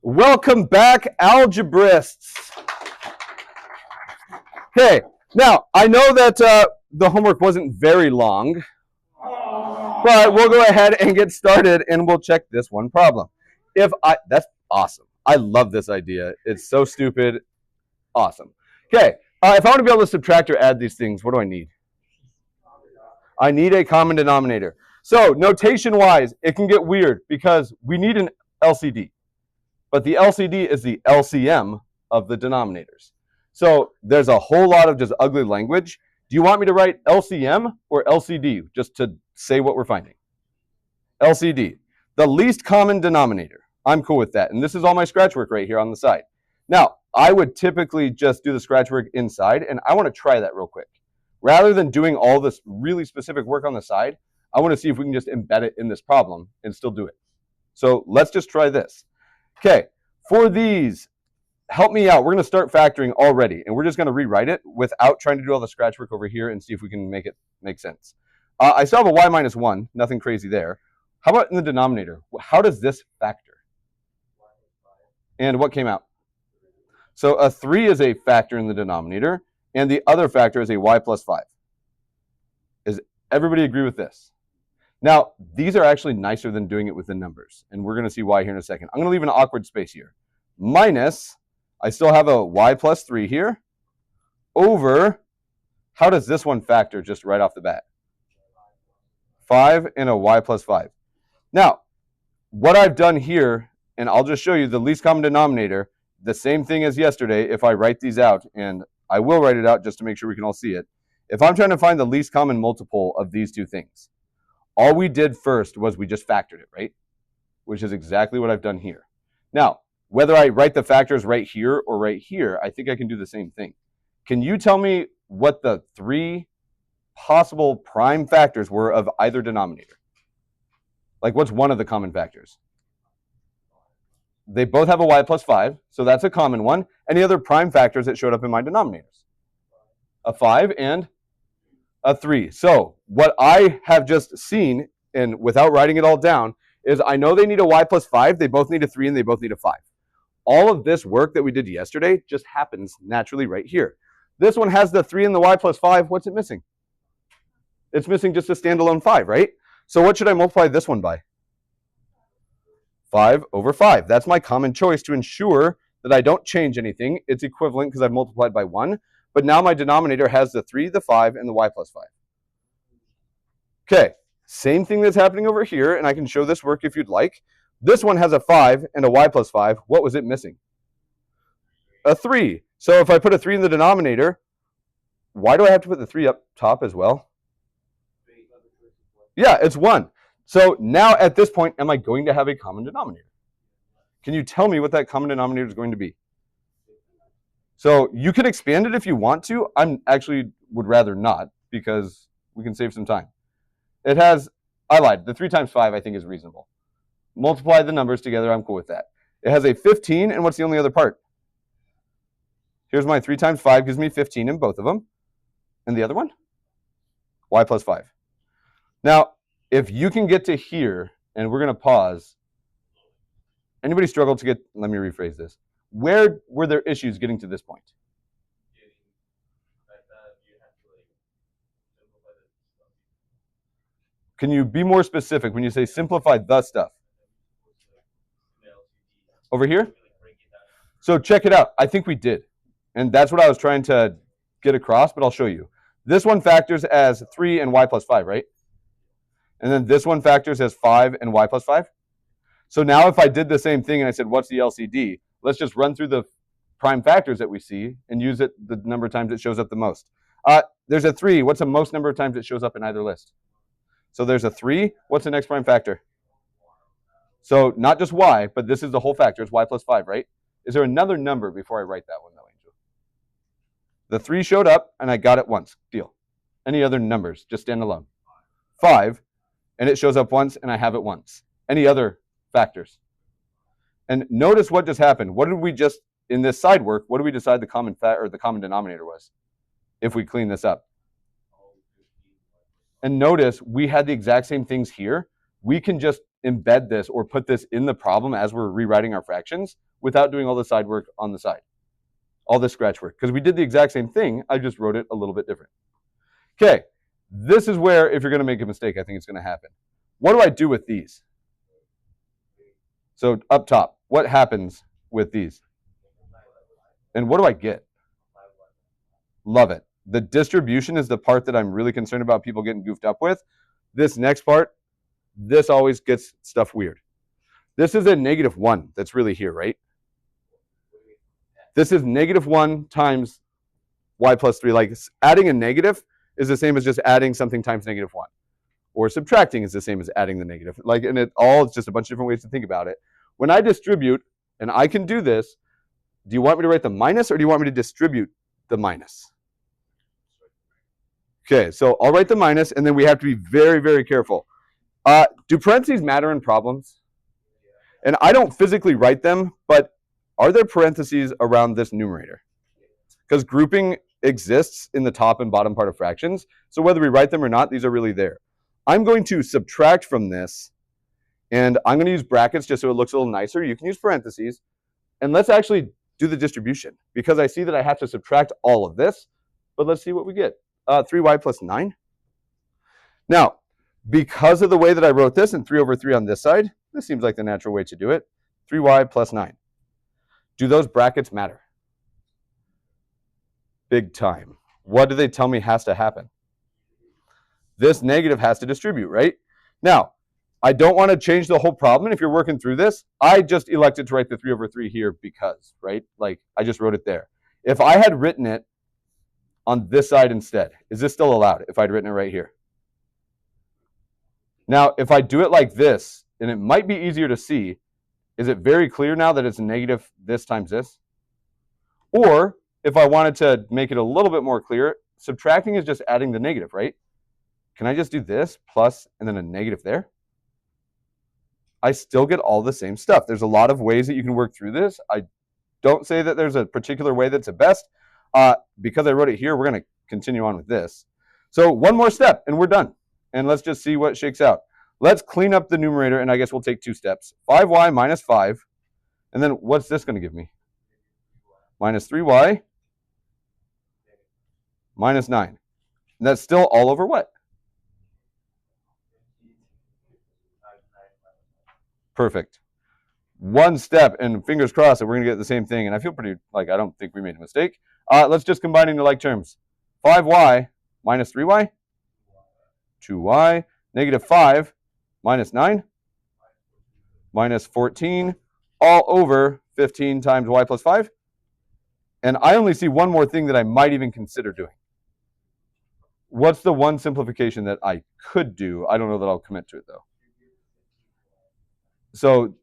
Welcome back, algebrists. Okay, now I know that the homework wasn't very long, but we'll go ahead and get started and we'll check this one problem. That's awesome. I love this idea. It's so stupid. Awesome. Okay, if I want to be able to subtract or add these things, what do I need? I need a common denominator. So notation-wise, it can get weird because we need an LCD. But the LCD is the LCM of the denominators. So there's a whole lot of just ugly language. Do you want me to write LCM or LCD just to say what we're finding? LCD, the least common denominator. I'm cool with that. And this is all my scratch work right here on the side. Now, I would typically just do the scratch work inside, and I want to try that real quick. Rather than doing all this really specific work on the side, I want to see if we can just embed it in this problem and still do it. So let's just try this. Okay, for these, help me out. We're going to start factoring already, and we're just going to rewrite it without trying to do all the scratch work over here and see if we can make it make sense. I still have a y minus 1, nothing crazy there. How about in the denominator? How does this factor? And what came out? So a 3 is a factor in the denominator, and the other factor is a y plus 5. Does everybody agree with this? Now, these are actually nicer than doing it with the numbers, and we're going to see why here in a second. I'm going to leave an awkward space here. Minus, I still have a y plus 3 here, over, how does this one factor just right off the bat? 5 and a y plus 5. Now, what I've done here, and I'll just show you the least common denominator, the same thing as yesterday if I write these out, and I will write it out just to make sure we can all see it. If I'm trying to find the least common multiple of these two things, all we did first was we just factored it, right? Which is exactly what I've done here. Now, whether I write the factors right here or right here, I think I can do the same thing. Can you tell me what the 3 possible prime factors were of either denominator? Like, what's one of the common factors? They both have a y plus 5, so that's a common one. Any other prime factors that showed up in my denominators? A 5 and a 3. So what I have just seen, and without writing it all down, is I know they need a y plus 5, they both need a 3, and they both need a 5. All of this work that we did yesterday just happens naturally right here. This one has the 3 and the y plus 5. What's it missing? It's missing just a standalone 5, right? So what should I multiply this one by? 5 over 5. That's my common choice to ensure that I don't change anything. It's equivalent because I've multiplied by 1. But now my denominator has the 3, the 5, and the y plus 5. Okay, same thing that's happening over here, and I can show this work if you'd like. This one has a 5 and a y plus 5. What was it missing? A 3. So if I put a 3 in the denominator, why do I have to put the 3 up top as well? Yeah, it's 1. So now at this point, am I going to have a common denominator? Can you tell me what that common denominator is going to be? So you can expand it if you want to. I'm actually would rather not because we can save some time. It has, I lied, the 3 times 5 I think is reasonable. Multiply the numbers together, I'm cool with that. It has a 15, and what's the only other part? Here's my 3 times 5 gives me 15 in both of them. And the other one? Y plus 5. Now, if you can get to here, and we're going to pause, anybody struggle to get, let me rephrase this. Where were there issues getting to this point? Can you be more specific when you say simplify the stuff? Over here? So check it out. I think we did. And that's what I was trying to get across, but I'll show you. This one factors as 3 and y plus 5, right? And then this one factors as 5 and y plus 5. So now if I did the same thing and I said, what's the LCD? Let's just run through the prime factors that we see and use it the number of times it shows up the most. There's a 3. What's the most number of times it shows up in either list? So there's a 3. What's the next prime factor? So not just y, but this is the whole factor. It's y plus 5, right? Is there another number before I write that one, though, Angel? The 3 showed up, and I got it once. Deal. Any other numbers? Just stand alone. 5, and it shows up once, and I have it once. Any other factors? And notice what just happened. What did we just, in this side work, what did we decide the common the common denominator was? If we clean this up. And notice we had the exact same things here. We can just embed this or put this in the problem as we're rewriting our fractions without doing all the side work on the side, all this scratch work, because we did the exact same thing. I just wrote it a little bit different. Okay, this is where if you're going to make a mistake, I think it's going to happen. What do I do with these? So up top, what happens with these? And what do I get? Love it. The distribution is the part that I'm really concerned about people getting goofed up with. This next part, this always gets stuff weird. This is a -1 that's really here, right? This is -1 times y plus 3. Like adding a negative is the same as just adding something times -1. Or subtracting is the same as adding the negative. Like, and it's just a bunch of different ways to think about it. When I distribute, and I can do this, do you want me to write the minus or do you want me to distribute the minus? Okay, so I'll write the minus, and then we have to be very, very careful. Do parentheses matter in problems? And I don't physically write them, but are there parentheses around this numerator? Because grouping exists in the top and bottom part of fractions, so whether we write them or not, these are really there. I'm going to subtract from this, and I'm going to use brackets just so it looks a little nicer. You can use parentheses, and let's actually do the distribution, because I see that I have to subtract all of this, but let's see what we get. 3y plus 9. Now, because of the way that I wrote this and 3 over 3 on this side, this seems like the natural way to do it. 3y plus 9. Do those brackets matter? Big time. What do they tell me has to happen? This negative has to distribute, right? Now, I don't want to change the whole problem. And if you're working through this, I just elected to write the 3 over 3 here because, right? Like, I just wrote it there. If I had written it on this side instead, is this still allowed if I'd written it right here? Now, if I do it like this, and it might be easier to see, is it very clear now that it's negative this times this? Or if I wanted to make it a little bit more clear, subtracting is just adding the negative, right? Can I just do this plus and then a negative there? I still get all the same stuff. There's a lot of ways that you can work through this. I don't say that there's a particular way that's the best. Because I wrote it here, we're going to continue on with this. So one more step and we're done. And let's just see what shakes out. Let's clean up the numerator, and I guess we'll take 2 steps. 5y minus 5. And then what's this going to give me? Minus 3y minus 9. And that's still all over what? Perfect. One step, and fingers crossed that we're going to get the same thing. And I feel pretty like I don't think we made a mistake. Let's just combine into like terms. 5y minus 3y, 2y, negative 5 minus 9, minus 14, all over 15 times y plus 5. And I only see one more thing that I might even consider doing. What's the one simplification that I could do? I don't know that I'll commit to it, though. So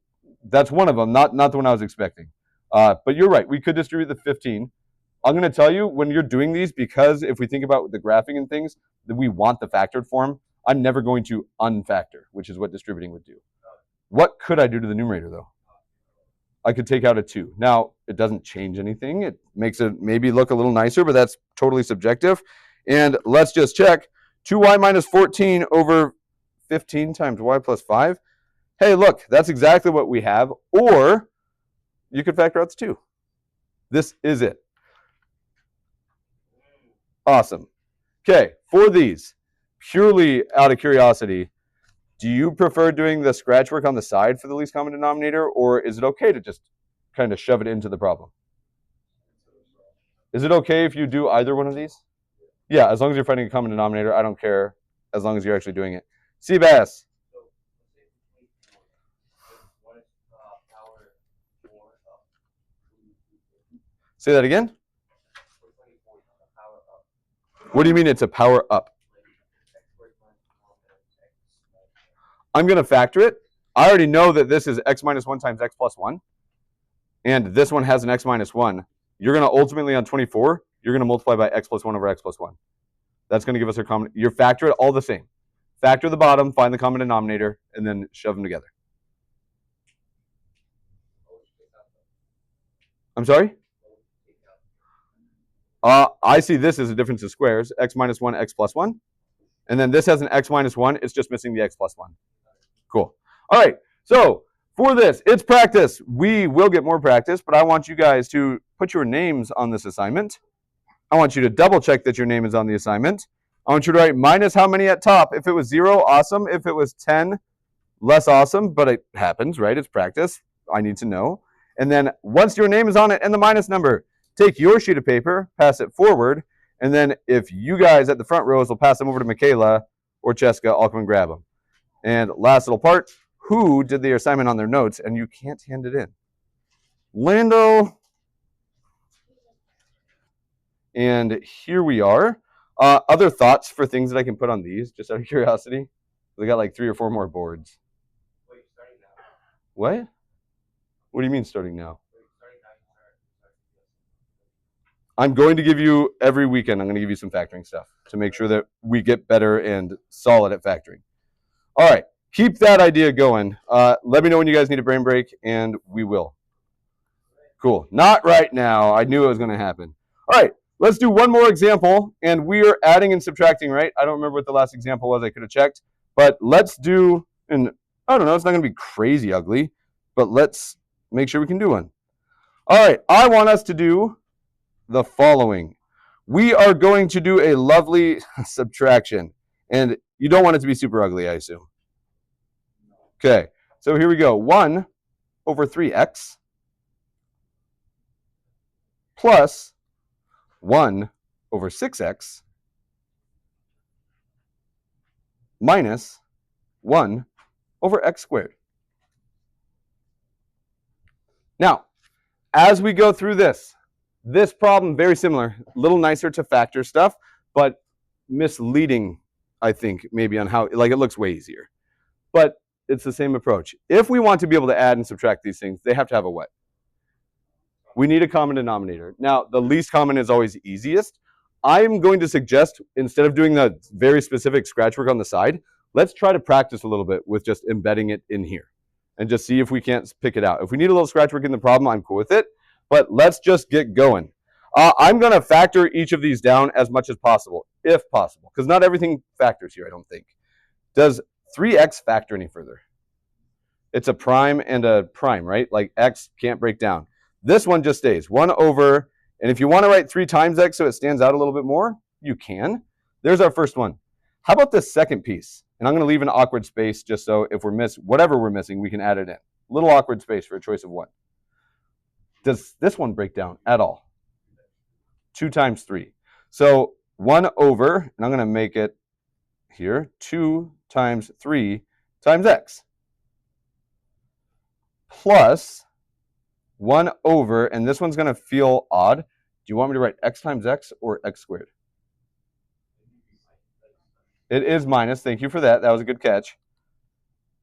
that's one of them, not the one I was expecting. But you're right. We could distribute the 15. I'm going to tell you, when you're doing these, because if we think about the graphing and things, that we want the factored form, I'm never going to unfactor, which is what distributing would do. What could I do to the numerator, though? I could take out a 2. Now, it doesn't change anything. It makes it maybe look a little nicer, but that's totally subjective. And let's just check. 2y minus 14 over 15 times y plus 5. Hey, look, that's exactly what we have. Or you could factor out the 2. This is it. Awesome. Okay, for these, purely out of curiosity, do you prefer doing the scratch work on the side for the least common denominator, or is it okay to just kind of shove it into the problem? Is it okay if you do either one of these? Yeah, as long as you're finding a common denominator, I don't care, as long as you're actually doing it. Seabass. Say that again? What do you mean it's a power up? I'm going to factor it. I already know that this is x minus 1 times x plus 1. And this one has an x minus 1. You're going to ultimately, on 24, you're going to multiply by x plus 1 over x plus 1. That's going to give us our common. You factor it all the same. Factor the bottom, find the common denominator, and then shove them together. I'm sorry? I see this as a difference of squares, x minus 1, x plus 1. And then this has an x minus 1. It's just missing the x plus 1. Cool. All right. So For this, it's practice. We will get more practice, but I want you guys to put your names on this assignment. I want you to double check that your name is on the assignment. I want you to write minus how many at top. If it was 0, awesome. If it was 10, less awesome, but it happens, right? It's practice. I need to know. And then once your name is on it and the minus number, take your sheet of paper, pass it forward, and then if you guys at the front rows will pass them over to Michaela or Cheska, I'll come and grab them. And last little part, who did their assignment on their notes, and you can't hand it in? Lando. And here we are. Other thoughts for things that I can put on these, just out of curiosity? We got like 3 or 4 more boards. Wait, starting now? What? What do you mean starting now? I'm going to give you, every weekend, I'm going to give you some factoring stuff to make sure that we get better and solid at factoring. All right, keep that idea going. Let me know when you guys need a brain break, and we will. Cool. Not right now. I knew it was going to happen. All right, let's do one more example, and we are adding and subtracting, right? I don't remember what the last example was. I could have checked. But let's do, and I don't know, it's not going to be crazy ugly, but let's make sure we can do one. All right, I want us to do the following. We are going to do a lovely subtraction, and you don't want it to be super ugly, I assume. Okay, so here we go. 1 over 3x plus 1 over 6x minus 1 over x squared. Now, as we go through this problem, very similar, a little nicer to factor stuff, but misleading, I think, maybe on how, like it looks way easier. But it's the same approach. If we want to be able to add and subtract these things, they have to have a what? We need a common denominator. Now, the least common is always easiest. I'm going to suggest, instead of doing the very specific scratch work on the side, let's try to practice a little bit with just embedding it in here and just see if we can't pick it out. If we need a little scratch work in the problem, I'm cool with it, but let's just get going. I'm going to factor each of these down as much as possible, if possible, because not everything factors here, I don't think. Does 3x factor any further? It's a prime and a prime, right? Like x can't break down. This one just stays 1 over, and if you want to write 3 times x so it stands out a little bit more, you can. There's our first one. How about this second piece? And I'm going to leave an awkward space just so if we're whatever we're missing, we can add it in. Little awkward space for a choice of 1. Does this one break down at all? 2 times 3. So 1 over, and I'm going to make it here, 2 times 3 times x. Plus 1 over, and this one's going to feel odd. Do you want me to write x times x or x squared? It is minus. Thank you for that. That was a good catch.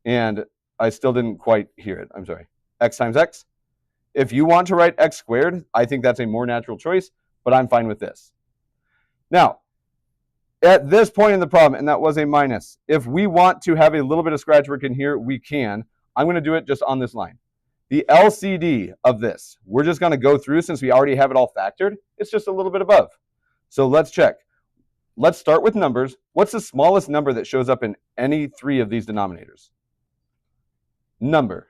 And I still didn't quite hear it. I'm sorry. X times x. If you want to write x squared, I think that's a more natural choice, but I'm fine with this. Now, at this point in the problem, and that was a minus, if we want to have a little bit of scratch work in here, we can. I'm going to do it just on this line. The LCD of this, we're just going to go through since we already have it all factored. It's just a little bit above. So let's check. Let's start with numbers. What's the smallest number that shows up in any 3 of these denominators? Number.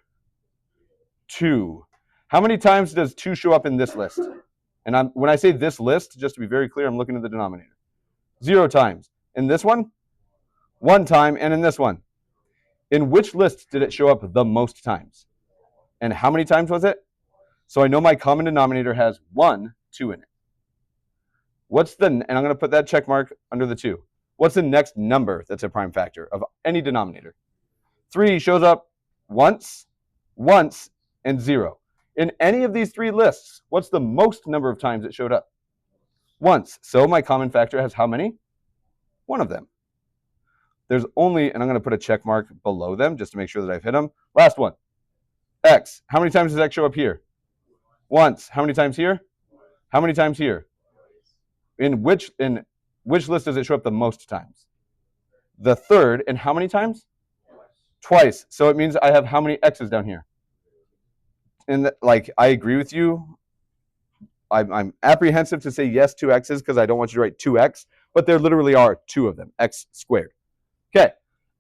2. How many times does 2 show up in this list? And when I say this list, just to be very clear, I'm looking at the denominator. 0 times. In this one? 1 time. And in this one? In which list did it show up the most times? And how many times was it? So I know my common denominator has 1, 2 in it. And I'm going to put that check mark under the 2. What's the next number that's a prime factor of any denominator? 3 shows up once, and 0. In any of these 3 lists, what's the most number of times it showed up? Once. So my common factor has how many? 1 of them. There's only, and I'm going to put a check mark below them just to make sure that I've hit them. Last one. X. How many times does X show up here? Once. How many times here? How many times here? In which list does it show up the most times? The third. And how many times? Twice. So it means I have how many X's down here? And I agree with you. I'm apprehensive to say yes, 2 X's, because I don't want you to write 2X, but there literally are 2 of them, X squared. Okay.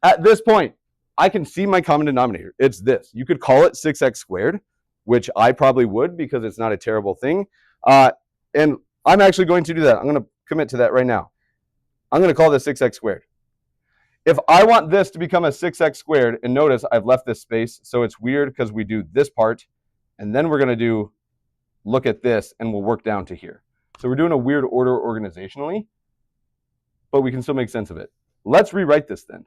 At this point, I can see my common denominator. It's this. You could call it 6x squared, which I probably would because it's not a terrible thing. And I'm actually going to do that. I'm going to commit to that right now. I'm going to call this 6x squared. If I want this to become a 6x squared, and notice I've left this space, so it's weird because we do this part, and then we're going to do, look at this, and we'll work down to here. So we're doing a weird order organizationally, but we can still make sense of it. Let's rewrite this then.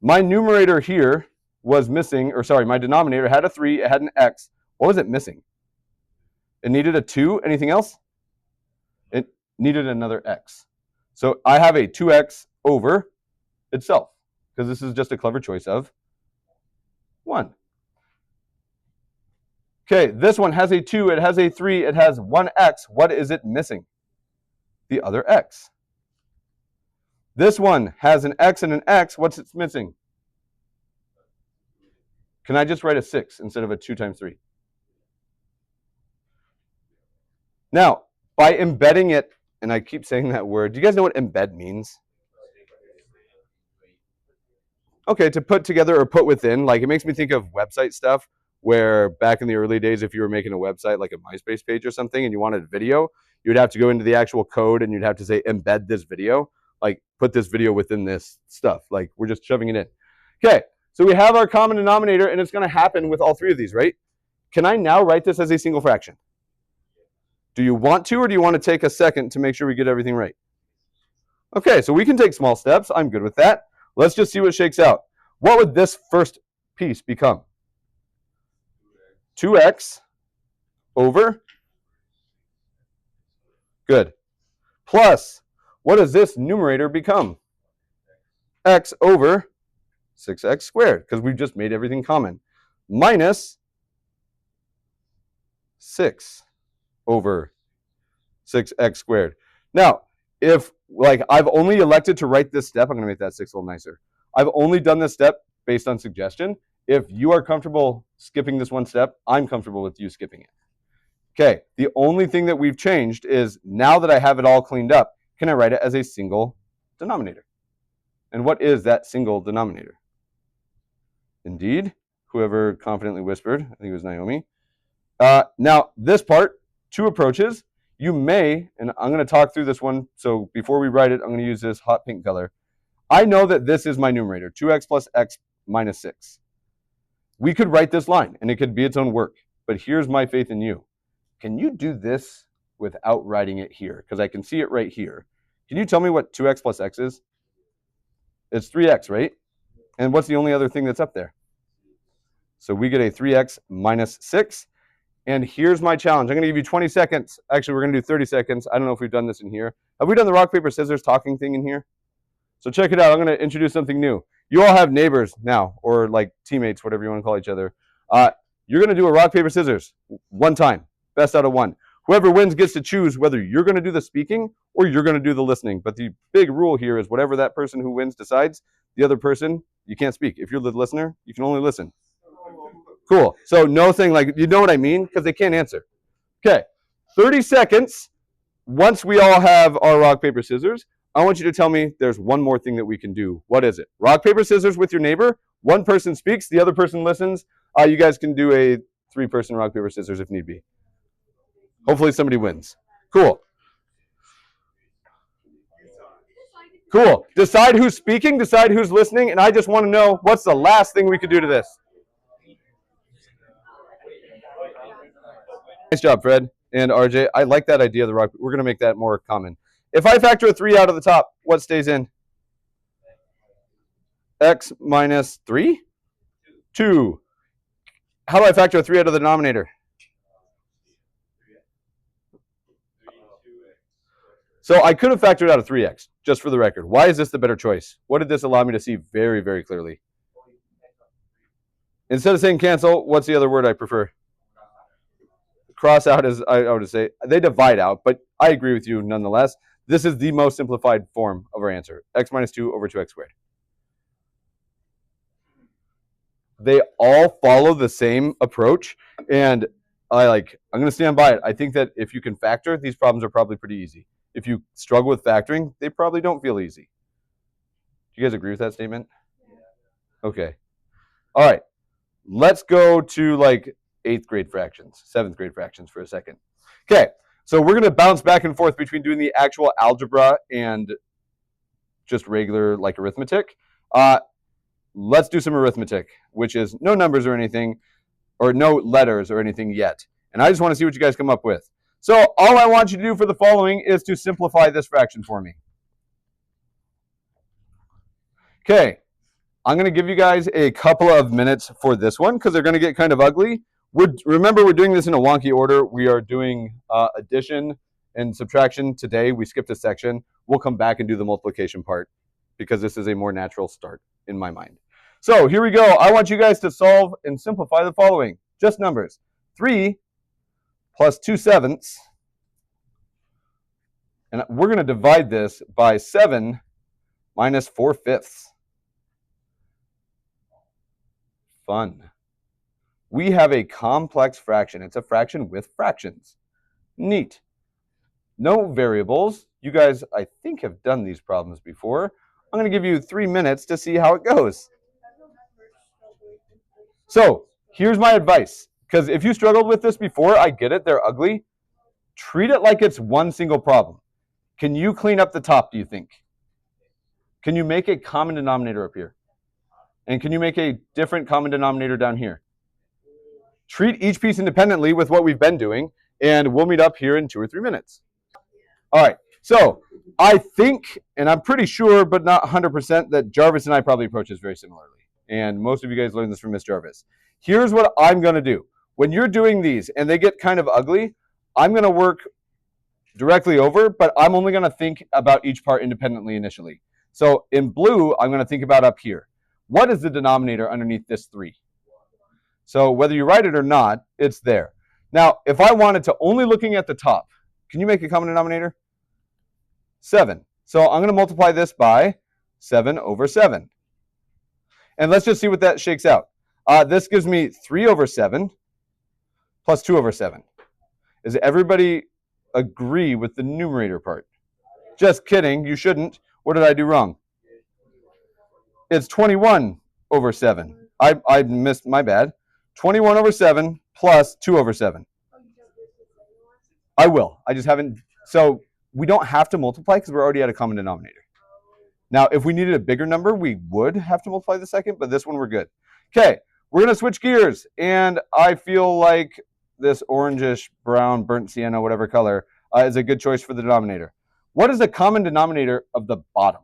My numerator here was missing, or sorry, my denominator had a 3, it had an x. What was it missing? It needed a 2. Anything else? It needed another x. So I have a 2x over itself, because this is just a clever choice of 1. Okay, this one has a 2, it has a 3, it has 1x. What is it missing? The other x. This one has an x and an x. What's it missing? Can I just write a 6 instead of a 2 times 3? Now, by embedding it, and I keep saying that word, do you guys know what embed means? Okay, to put together or put within. Like, it makes me think of website stuff where back in the early days, if you were making a website like a MySpace page or something and you wanted video, you would have to go into the actual code and you'd have to say embed this video, like put this video within this stuff. Like, we're just shoving it in. Okay, so we have our common denominator, and it's going to happen with all 3 of these, right? Can I now write this as a single fraction? Do you want to, or do you want to take a second to make sure we get everything right? Okay, so we can take small steps. I'm good with that. Let's just see what shakes out. What would this first piece become? 2x over, good, plus, what does this numerator become? X over 6x squared, because we've just made everything common, minus 6 over 6x squared. Now, if, like, I've only elected to write this step, I'm going to make that 6 a little nicer. I've only done this step based on suggestion. If you are comfortable skipping this one step, I'm comfortable with you skipping it. Okay, the only thing that we've changed is now that I have it all cleaned up, can I write it as a single denominator? And what is that single denominator? Indeed, whoever confidently whispered, I think it was Naomi. Now, this part, 2 approaches. You may, and I'm going to talk through this one, so before we write it, I'm going to use this hot pink color. I know that this is my numerator, 2x plus x minus 6. We could write this line, and it could be its own work, but here's my faith in you. Can you do this without writing it here? Because I can see it right here. Can you tell me what 2x plus x is? It's 3x, right? And what's the only other thing that's up there? So we get a 3x minus 6. And here's my challenge. I'm going to give you 20 seconds. Actually, we're going to do 30 seconds. I don't know if we've done this in here. Have we done the rock, paper, scissors talking thing in here? So check it out. I'm going to introduce something new. You all have neighbors now, or like teammates, whatever you want to call each other. You're going to do a rock, paper, scissors one time. Best out of 1. Whoever wins gets to choose whether you're going to do the speaking or you're going to do the listening. But the big rule here is whatever that person who wins decides, the other person, you can't speak. If you're the listener, you can only listen. Cool. So no thing like, you know what I mean? Because they can't answer. Okay. 30 seconds. Once we all have our rock, paper, scissors, I want you to tell me there's one more thing that we can do. What is it? Rock, paper, scissors with your neighbor. One person speaks, the other person listens. You guys can do a 3-person rock, paper, scissors if need be. Hopefully somebody wins. Cool. Cool. Decide who's speaking, decide who's listening, and I just want to know what's the last thing we could do to this. Nice job, Fred and RJ. I like that idea of the rock. We're going to make that more common. If I factor a 3 out of the top, what stays in? X minus 3? 2. How do I factor a 3 out of the denominator? So I could have factored out a 3x, just for the record. Why is this the better choice? What did this allow me to see very, very clearly? Instead of saying cancel, what's the other word I prefer? Cross out is, I would say, they divide out, but I agree with you nonetheless. This is the most simplified form of our answer. X minus 2 over 2x squared. They all follow the same approach, and I'm going to stand by it. I think that if you can factor, these problems are probably pretty easy. If you struggle with factoring, they probably don't feel easy. Do you guys agree with that statement? Okay. All right, let's go to like 8th grade fractions, 7th grade fractions for a second. Okay, so we're going to bounce back and forth between doing the actual algebra and just regular like arithmetic. Let's do some arithmetic, which is no numbers or anything, or no letters or anything yet. And I just want to see what you guys come up with. So all I want you to do for the following is to simplify this fraction for me. Okay, I'm going to give you guys a couple of minutes for this one because they're going to get kind of ugly. Remember, we're doing this in a wonky order. We are doing addition and subtraction today. We skipped a section. We'll come back and do the multiplication part because this is a more natural start in my mind. So here we go. I want you guys to solve and simplify the following. Just numbers. 3 plus 2/7. And we're going to divide this by 7 minus 4/5. Fun. We have a complex fraction. It's a fraction with fractions. Neat. No variables. You guys, I think, have done these problems before. I'm going to give you 3 minutes to see how it goes. So here's my advice. Because if you struggled with this before, I get it. They're ugly. Treat it like it's one single problem. Can you clean up the top, do you think? Can you make a common denominator up here? And can you make a different common denominator down here? Treat each piece independently with what we've been doing, and we'll meet up here in 2 or 3 minutes. All right, so I think, and I'm pretty sure, but not 100%, that Jarvis and I probably approach this very similarly. And most of you guys learned this from Miss Jarvis. Here's what I'm going to do. When you're doing these and they get kind of ugly, I'm going to work directly over, but I'm only going to think about each part independently initially. So in blue, I'm going to think about up here. What is the denominator underneath this 3? So whether you write it or not, it's there. Now, if I wanted to only looking at the top, can you make a common denominator? 7. So I'm going to multiply this by 7 over 7. And let's just see what that shakes out. This gives me 3 over 7 plus 2 over 7. Does everybody agree with the numerator part? Just kidding. You shouldn't. What did I do wrong? It's 21 over 7. I missed, my bad. 21 over 7 plus 2 over 7. I will. I just haven't. So we don't have to multiply because we're already at a common denominator. Now, if we needed a bigger number, we would have to multiply the second, but this one we're good. Okay, we're going to switch gears, and I feel like this orangish, brown, burnt sienna, whatever color, is a good choice for the denominator. What is the common denominator of the bottom?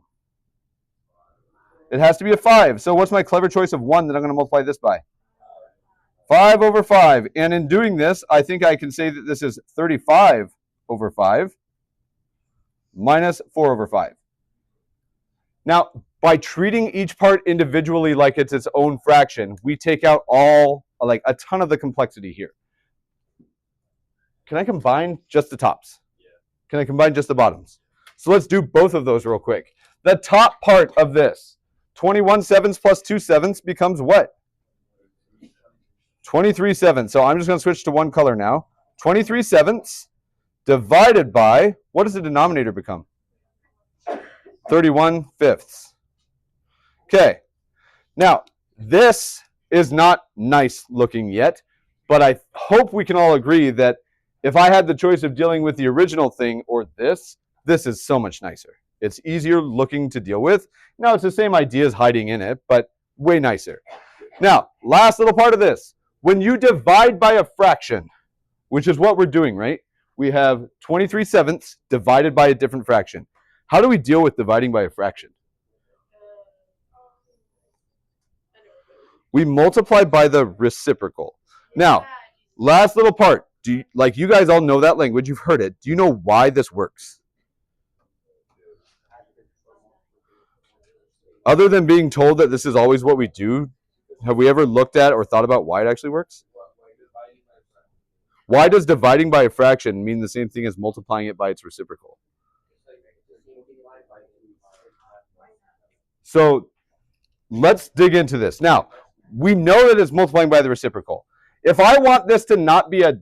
It has to be a 5. So what's my clever choice of 1 that I'm going to multiply this by? 5 over 5. And in doing this, I think I can say that this is 35 over 5 minus 4 over 5. Now, by treating each part individually like it's its own fraction, we take out like a ton of the complexity here. Can I combine just the tops? Can I combine just the bottoms? So let's do both of those real quick. The top part of this, 21/7 plus 2/7 becomes what? 23/7. So I'm just going to switch to one color now. 23/7 divided by, what does the denominator become? 31/5. Okay. Now, this is not nice looking yet, but I hope we can all agree that if I had the choice of dealing with the original thing or this is so much nicer. It's easier looking to deal with. Now, it's the same ideas hiding in it, but way nicer. Now, last little part of this. When you divide by a fraction, which is what we're doing, right? We have 23/7 divided by a different fraction. How do we deal with dividing by a fraction? We multiply by the reciprocal. Now, last little part. Like you guys all know that language, you've heard it. Do you know why this works? Other than being told that this is always what we do, have we ever looked at or thought about why it actually works? Why does dividing by a fraction mean the same thing as multiplying it by its reciprocal? So let's dig into this. Now, we know that it's multiplying by the reciprocal. If I want this to not be a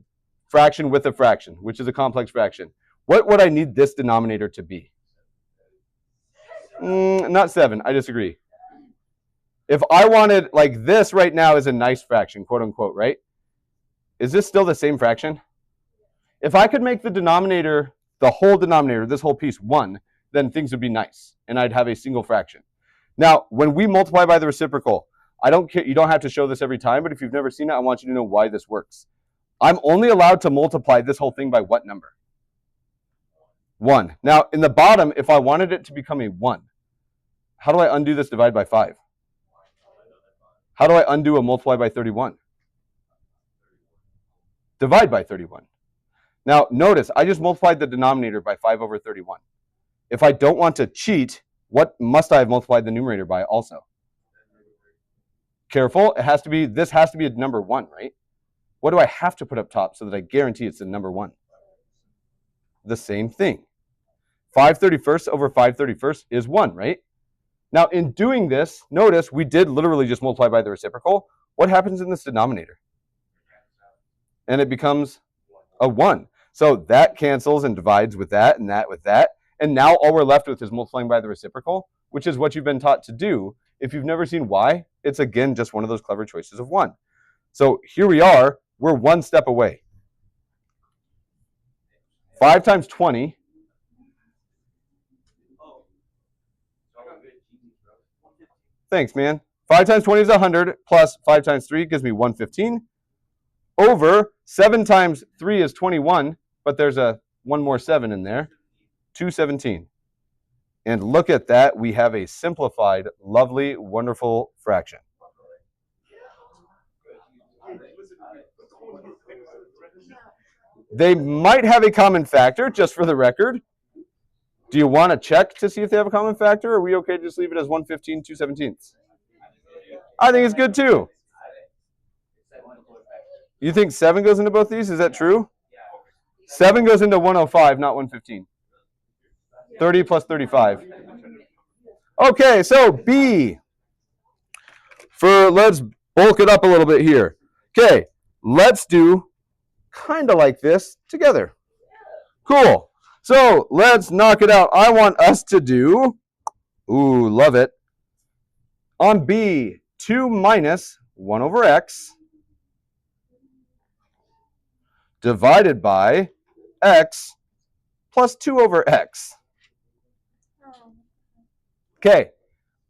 fraction with a fraction, which is a complex fraction, what would I need this denominator to be? Not 7. I disagree. If I wanted, like this right now is a nice fraction, quote unquote, right? Is this still the same fraction? If I could make the denominator, the whole denominator, this whole piece 1, then things would be nice, and I'd have a single fraction. Now, when we multiply by the reciprocal, I don't care, you don't have to show this every time, but if you've never seen it, I want you to know why this works. I'm only allowed to multiply this whole thing by what number? 1. Now, in the bottom, if I wanted it to become a 1, how do I undo this divide by 5? How do I undo a multiply by 31? Divide by 31. Now, notice, I just multiplied the denominator by 5 over 31. If I don't want to cheat, what must I have multiplied the numerator by also? Careful, it has to be, this has to be a number 1, right? What do I have to put up top so that I guarantee it's a number 1? The same thing. 5/31 over 5/31 is 1, right? Now, in doing this, notice we did literally just multiply by the reciprocal. What happens in this denominator? And it becomes a 1. So that cancels and divides with that and that with that. And now all we're left with is multiplying by the reciprocal, which is what you've been taught to do. If you've never seen why, it's again just one of those clever choices of 1. So here we are, we're 1 step away. 5 times 20. Thanks, man. 5 times 20 is 100, plus 5 times 3 gives me 115. Over 7 times 3 is 21, but there's one more 7 in there, 217. And look at that, we have a simplified, lovely, wonderful fraction. They might have a common factor, just for the record. Do you want to check to see if they have a common factor, or are we okay to just leave it as 115, 217? I think it's good too. You think 7 goes into both these? Is that true? 7 goes into 105, not 115. 30 plus 35. Okay, so B. Let's bulk it up a little bit here. Okay, let's do kind of like this together. Cool. So let's knock it out. I want us to do, ooh, love it. On B, 2 minus 1 over x divided by x plus 2 over x. Okay,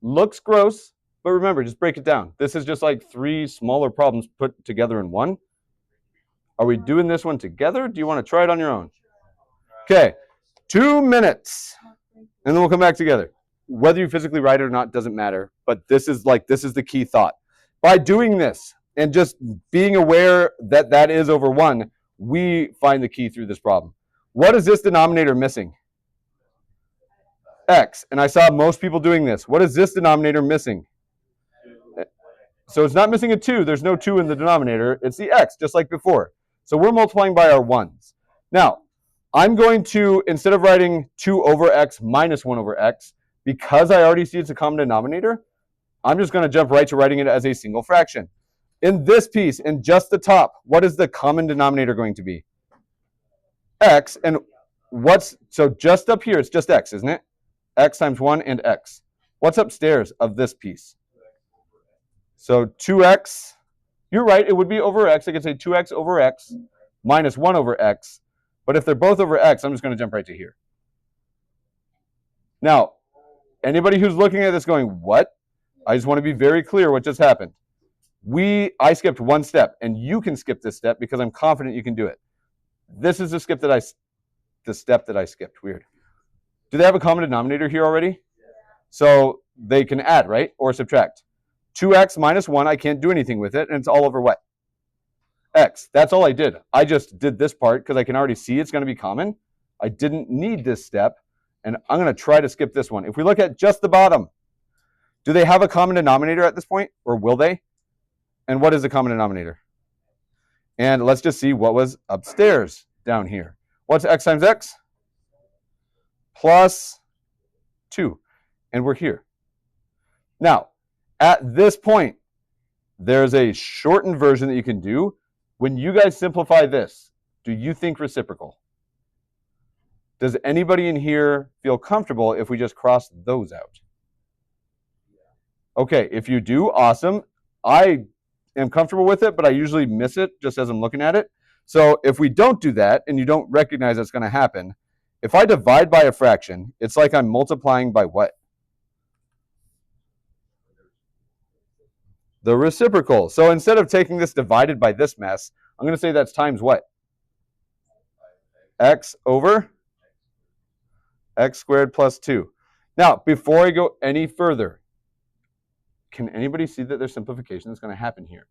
looks gross, but remember, just break it down. This is just like 3 smaller problems put together in one. Are we doing this one together? Do you want to try it on your own? Okay, 2 minutes, and then we'll come back together. Whether you physically write it or not doesn't matter, but this is the key thought. By doing this and just being aware that that is over 1, we find the key through this problem. What is this denominator missing? X. And I saw most people doing this. What is this denominator missing? So it's not missing a 2. There's no 2 in the denominator. It's the x, just like before. So we're multiplying by our 1s. Now, I'm going to, instead of writing 2 over x minus 1 over x, because I already see it's a common denominator, I'm just going to jump right to writing it as a single fraction. In this piece, in just the top, what is the common denominator going to be? X. And so just up here, it's just x, isn't it? X times 1 and x. What's upstairs of this piece? So 2x, you're right, it would be over x. I could say 2x over x minus 1 over x. But if they're both over x, I'm just going to jump right to here. Now, anybody who's looking at this going, what? I just want to be very clear what just happened. I skipped 1 step, and you can skip this step because I'm confident you can do it. This is the step that I skipped. Weird. Do they have a common denominator here already? So they can add, right? Or subtract. 2x minus 1, I can't do anything with it, and it's all over what? X. That's all I did. I just did this part because I can already see it's going to be common. I didn't need this step, and I'm going to try to skip this one. If we look at just the bottom, do they have a common denominator at this point, or will they? And what is the common denominator? And let's just see what was upstairs down here. What's x times x? Plus 2. And we're here. Now, at this point, there's a shortened version that you can do. When you guys simplify this, do you think reciprocal? Does anybody in here feel comfortable if we just cross those out? Okay, if you do, awesome. I am comfortable with it, but I usually miss it just as I'm looking at it. So if we don't do that and you don't recognize it's going to happen, if I divide by a fraction, it's like I'm multiplying by what? The reciprocal. So instead of taking this divided by this mess, I'm going to say that's times what? X over x squared plus 2. Now, before I go any further, can anybody see that there's simplification that's going to happen here?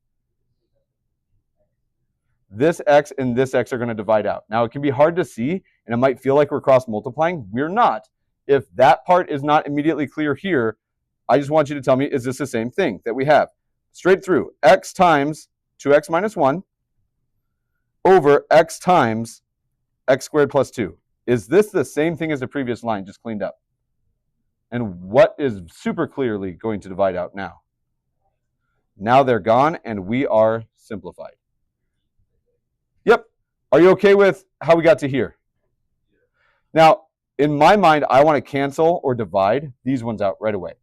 This x and this x are going to divide out. Now, it can be hard to see, and it might feel like we're cross multiplying. We're not. If that part is not immediately clear here, I just want you to tell me, is this the same thing that we have? Straight through, x times 2x minus 1 over x times x squared plus 2. Is this the same thing as the previous line, just cleaned up? And what is super clearly going to divide out now? Now they're gone, and we are simplified. Yep. Are you okay with how we got to here? Now, in my mind, I want to cancel or divide these ones out right away.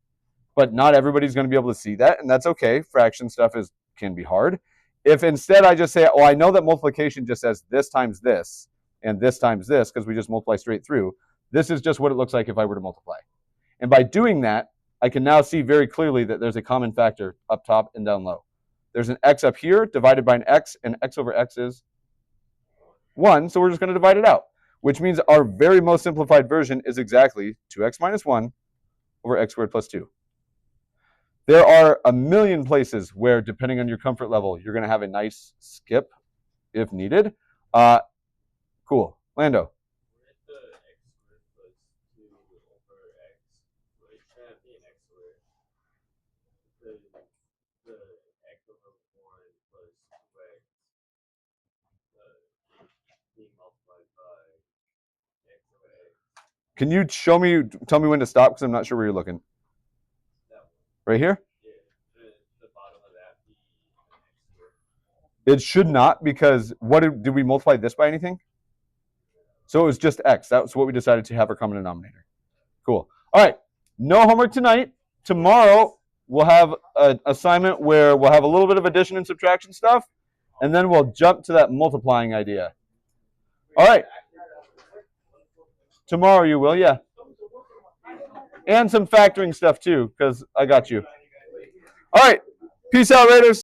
But not everybody's going to be able to see that, and that's okay. Fraction stuff can be hard. If instead I just say, oh, I know that multiplication just says this times this and this times this, because we just multiply straight through, this is just what it looks like if I were to multiply. And by doing that, I can now see very clearly that there's a common factor up top and down low. There's an x up here divided by an x, and x over x is 1, so we're just going to divide it out, which means our very most simplified version is exactly 2x minus 1 over x squared plus 2. There are a million places where, depending on your comfort level, you're going to have a nice skip if needed. Cool. Lando. Can you tell me when to stop, because I'm not sure where you're looking. Right here? It should not, because did we multiply this by anything? So it was just x. That's what we decided to have our common denominator. Cool. All right. No homework tonight. Tomorrow we'll have an assignment where we'll have a little bit of addition and subtraction stuff, and then we'll jump to that multiplying idea. All right. Tomorrow you will, yeah. And some factoring stuff too, because I got you. All right. Peace out, Raiders.